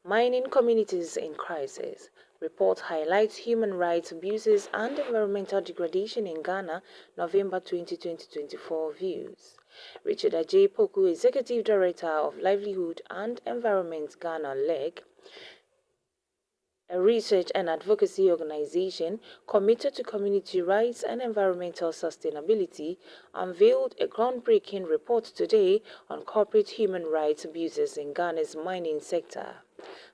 Mining communities in crisis. Report highlights human rights abuses and environmental degradation in Ghana, November 2024 views. Richard Poku, Executive Director of Livelihood and Environment Ghana LEG, a research and advocacy organization committed to community rights and environmental sustainability, unveiled a groundbreaking report today on corporate human rights abuses in Ghana's mining sector.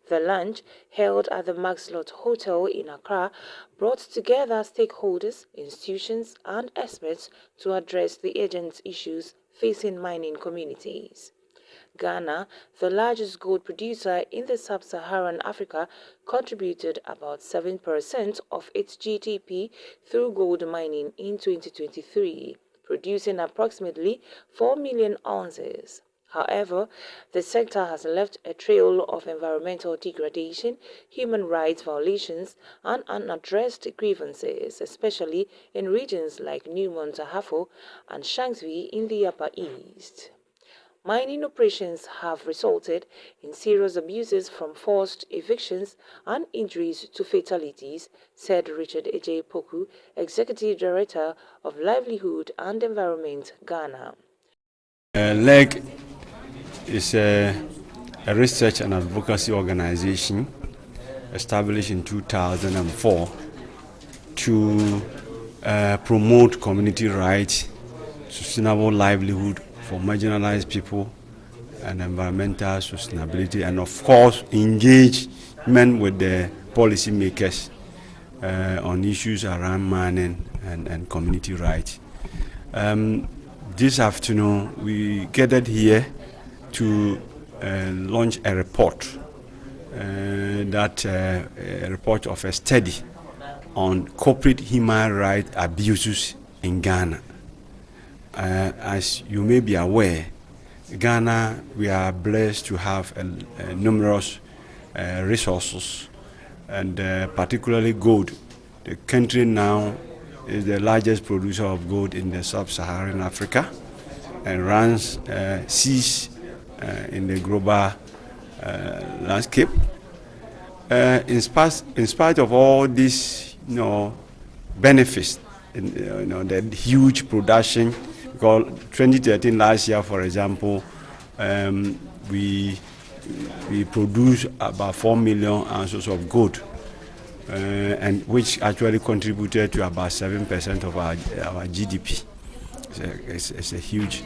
The lunch, held at the Maxlot Hotel in Accra, brought together stakeholders, institutions, and experts to address the urgent issues facing mining communities. Ghana, the largest gold producer in the sub-Saharan Africa, contributed about 7% of its GDP through gold mining in 2023, producing approximately 4 million ounces. However, the sector has left a trail of environmental degradation, human rights violations, and unaddressed grievances, especially in regions like New Montahafo and Shanxi in the Upper East. Mining operations have resulted in serious abuses from forced evictions and injuries to fatalities, said Richard Poku, Executive Director of Livelihood and Environment Ghana. LEG is a research and advocacy organization established in 2004 to promote community rights, sustainable livelihood for marginalized people, and environmental sustainability, and of course engagement with the policymakers on issues around mining and community rights. This afternoon we gathered here to launch a report, a report of a study on corporate human rights abuses in Ghana. As you may be aware, Ghana, we are blessed to have numerous resources, and particularly gold. The country now is the largest producer of gold in the sub-Saharan Africa and runs seas in the global landscape. In spite of all these, benefits, the huge production. Because 2013 last year, for example, we produced about 4 million ounces of gold, and which actually contributed to about 7% of our GDP. It's a huge,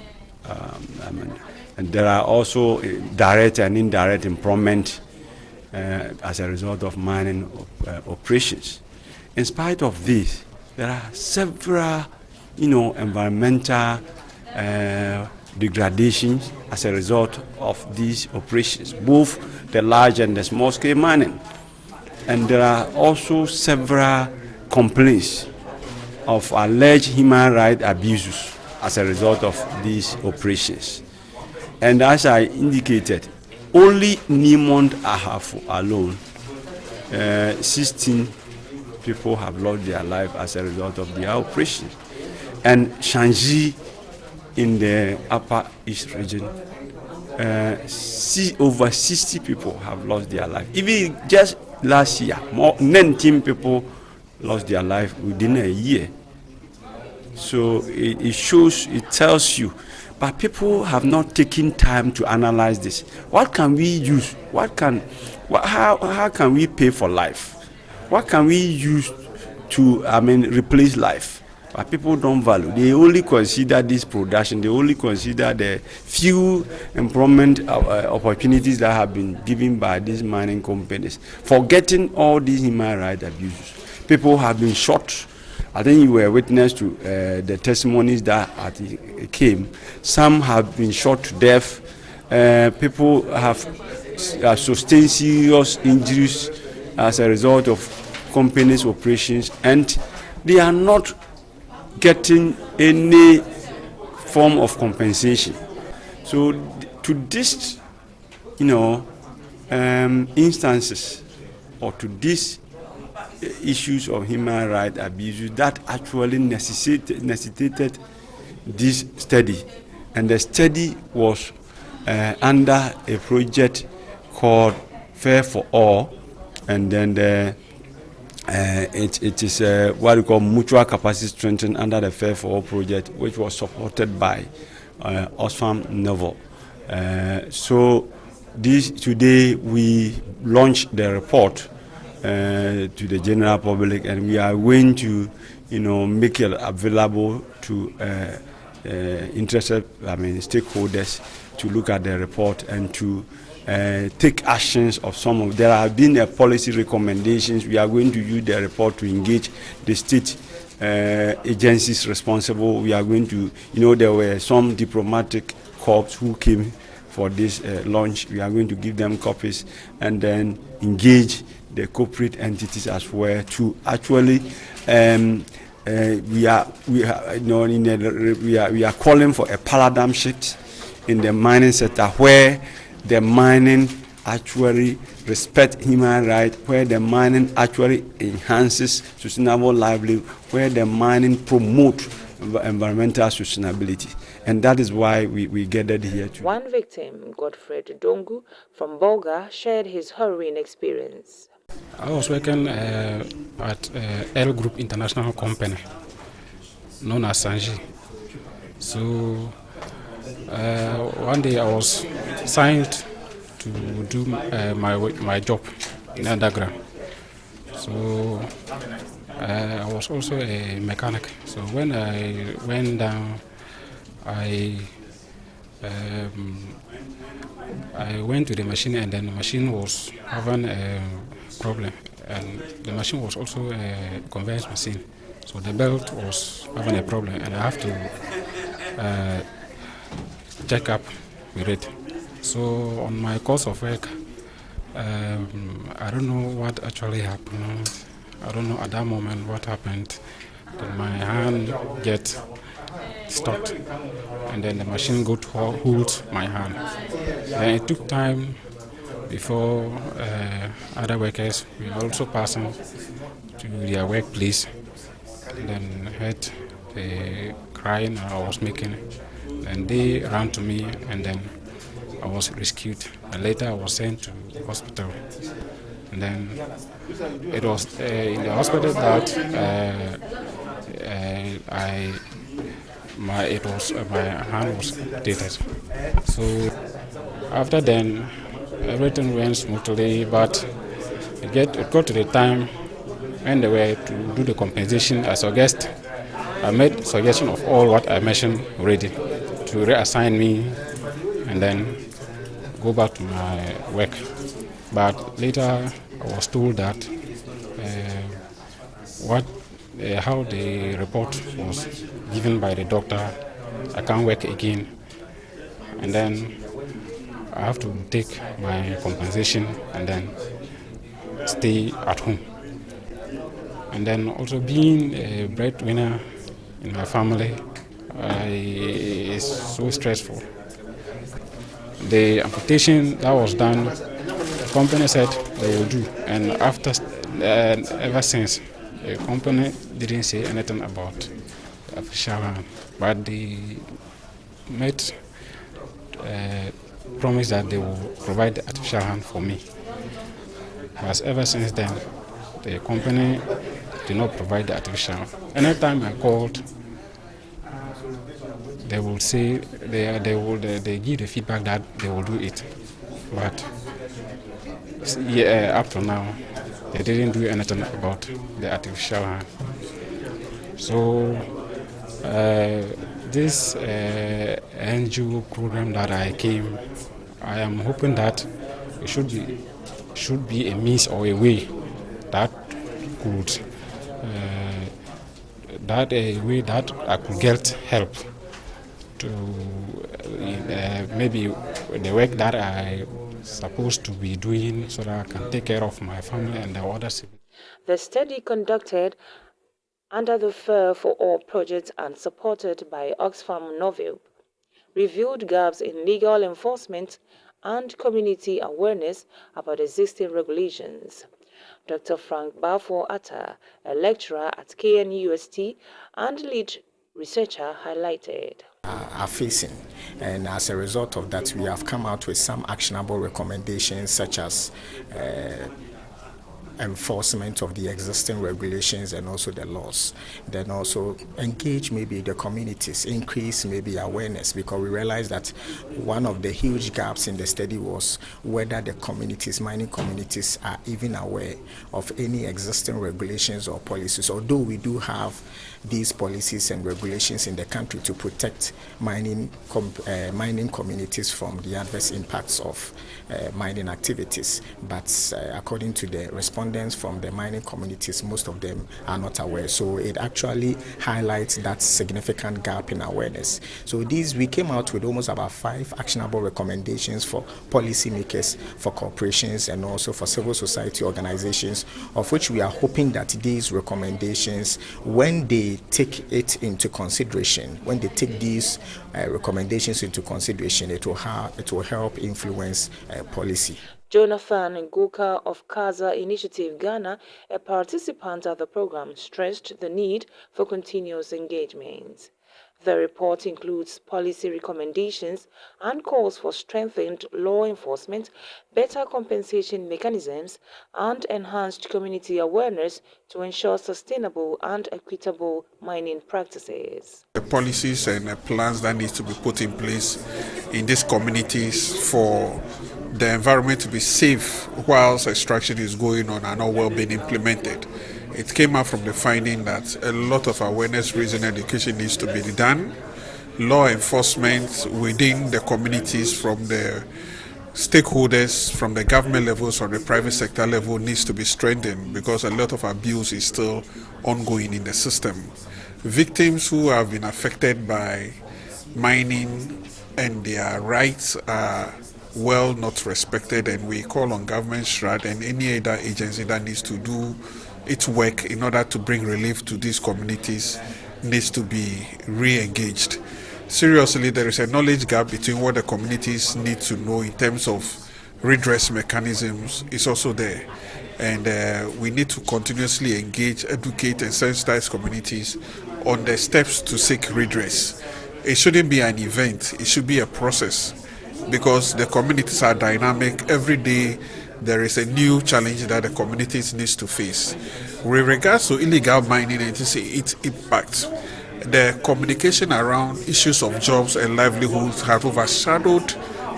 and there are also direct and indirect improvement as a result of mining operations. In spite of this, there are several environmental degradations as a result of these operations, both the large and the small scale mining. And there are also several complaints of alleged human rights abuses as a result of these operations. And as I indicated, only New Ahafo alone, 16 people have lost their life as a result of their operations. And Shanxi in the Upper East region, over 60 people have lost their life. Even just last year, more 19 people lost their life within a year. So it tells you, but people have not taken time to analyze this. What can we use? How can we pay for life? What can we use to, replace life? But people don't value. They only consider this production. They only consider the few employment opportunities that have been given by these mining companies, forgetting all these human rights abuses. People have been shot. I think you were witness to the testimonies that came. Some have been shot to death. sustain serious injuries as a result of companies' operations, and they are not getting any form of compensation. So to this, instances, or to these issues of human rights abuses, that actually necessitated this study. And the study was under a project called Fair for All, and then it is what we call mutual capacity strengthening under the Fair for All project, which was supported by Oxfam Novib. So today we launched the report to the general public, and we are going to make it available to interested stakeholders to look at the report and to take actions of some of. There have been policy recommendations. We are going to use the report to engage the state agencies responsible. We are going to, there were some diplomatic corps who came for this launch. We are going to give them copies and then engage the corporate entities as well to actually we are calling for a paradigm shift in the mining sector, where the mining actually respect human rights, where the mining actually enhances sustainable livelihood, where the mining promote environmental sustainability. And that is why we gathered here today. One victim, Godfred Dongu from Bolga, shared his harrowing experience. I was working at L Group International Company, known as Sanji. So one day I was signed to do my job in underground. So I was also a mechanic. So when I went down, I went to the machine, and then the machine was having a problem, and the machine was also a conveyance machine. So the belt was having a problem, and I have to check up with it. So on my course of work, I don't know what actually happened. I don't know at that moment what happened. Then my hand get stopped, and then the machine got hold my hand. Then it took time before other workers were also passing to their workplace, and then heard the crying I was making, and they ran to me, and then I was rescued. And later I was sent to the hospital, and then it was in the hospital that my hand was dated. So after then, everything went smoothly, but it got to the time when they were to do the compensation. I made suggestion of all what I mentioned already to reassign me and then go back to my work. But later I was told that how the report was given by the doctor, I can't work again, and then I have to take my compensation and then stay at home. And then also being a breadwinner in my family is so stressful. The amputation that was done, the company said they will do, and ever since, the company didn't say anything about the official hand, but they made promise that they will provide the artificial hand for me. But ever since then, the company did not provide the artificial hand. Anytime I called, they will say they give the feedback that they will do it, but up to now they didn't do anything about the artificial hand. So this NGO program that I came, I am hoping that it should be a means or a way that could I could get help to maybe the work that I supposed to be doing so that I can take care of my family and the other civil. The study conducted under the Fair for All project and supported by Oxfam Novib revealed gaps in legal enforcement and community awareness about existing regulations. Dr. Frank Bafo Atta, a lecturer at KNUST and lead researcher, highlighted. Are facing, and as a result of that, we have come out with some actionable recommendations such as enforcement of the existing regulations and also the laws. Then also engage maybe the communities, increase maybe awareness, because we realized that one of the huge gaps in the study was whether the communities, mining communities, are even aware of any existing regulations or policies, although we do have these policies and regulations in the country to protect mining communities from the adverse impacts of mining activities. But according to the respondents from the mining communities, most of them are not aware. So it actually highlights that significant gap in awareness. So we came out with almost about 5 actionable recommendations for policymakers, for corporations, and also for civil society organizations, of which we are hoping that these recommendations, when they take it into consideration, when they take these recommendations into consideration, it will help influence policy. Jonathan Nguka of Kaza Initiative Ghana, a participant at the program, stressed the need for continuous engagement. The report includes policy recommendations and calls for strengthened law enforcement, better compensation mechanisms, and enhanced community awareness to ensure sustainable and equitable mining practices. The policies and plans that need to be put in place in these communities for the environment to be safe whilst extraction is going on are not well being implemented. It came out from the finding that a lot of awareness raising education needs to be done. Law enforcement within the communities from the stakeholders, from the government levels, from the private sector level needs to be strengthened because a lot of abuse is still ongoing in the system. Victims who have been affected by mining and their rights are well not respected, and we call on government SHRAD and any other agency that needs to do its work in order to bring relief to these communities needs to be re-engaged. Seriously, there is a knowledge gap between what the communities need to know in terms of redress mechanisms is also there. And we need to continuously engage, educate and sensitize communities on the steps to seek redress. It shouldn't be an event, it should be a process because the communities are dynamic. Every day there is a new challenge that the communities needs to face. With regards to illegal mining and its impact, the communication around issues of jobs and livelihoods have overshadowed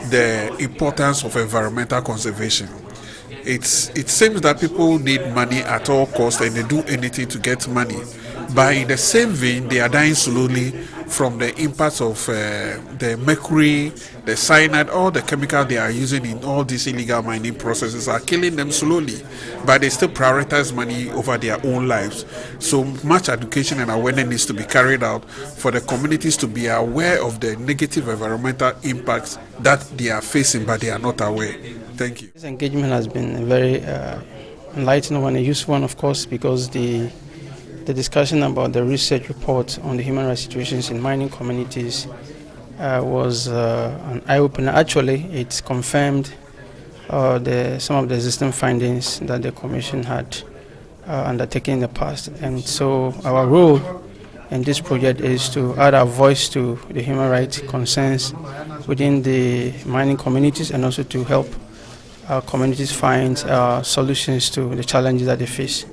the importance of environmental conservation. It seems that people need money at all costs and they do anything to get money. But in the same vein, they are dying slowly from the impacts of the mercury, the cyanide, all the chemical they are using in all these illegal mining processes are killing them slowly. But they still prioritize money over their own lives. So much education and awareness needs to be carried out for the communities to be aware of the negative environmental impacts that they are facing, but they are not aware. Thank you. This engagement has been a very enlightening one, a useful one, of course, because the discussion about the research report on the human rights situations in mining communities was an eye-opener. Actually, it confirmed some of the existing findings that the Commission had undertaken in the past. And so our role in this project is to add our voice to the human rights concerns within the mining communities and also to help our communities find solutions to the challenges that they face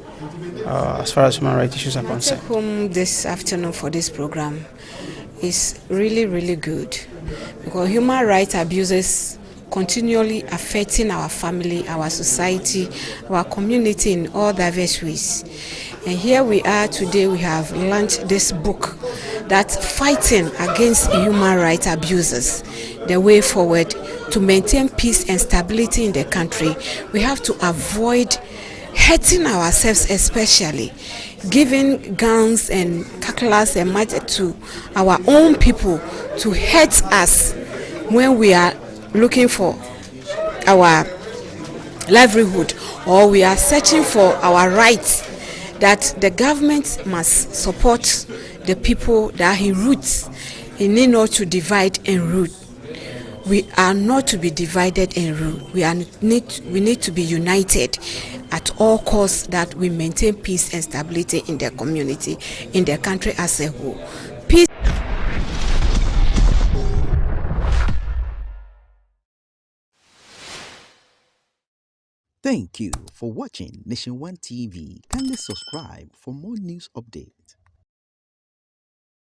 as far as human rights issues are concerned. Take home this afternoon for this program is really, really good because human rights abuses continually affecting our family, our society, our community in all diverse ways. And here we are today, we have launched this book that's fighting against human rights abuses, the way forward to maintain peace and stability in the country. We have to avoid hurting ourselves, especially giving guns and cutlass and matches to our own people to hurt us when we are looking for our livelihood, or we are searching for our rights, that the government must support the people that he roots. He need not to divide and rule. We are not to be divided and rule. We need to be united at all costs, that we maintain peace and stability in the community, in the country as a whole. Peace. Thank you for watching Nation One TV. Kindly subscribe for more news updates.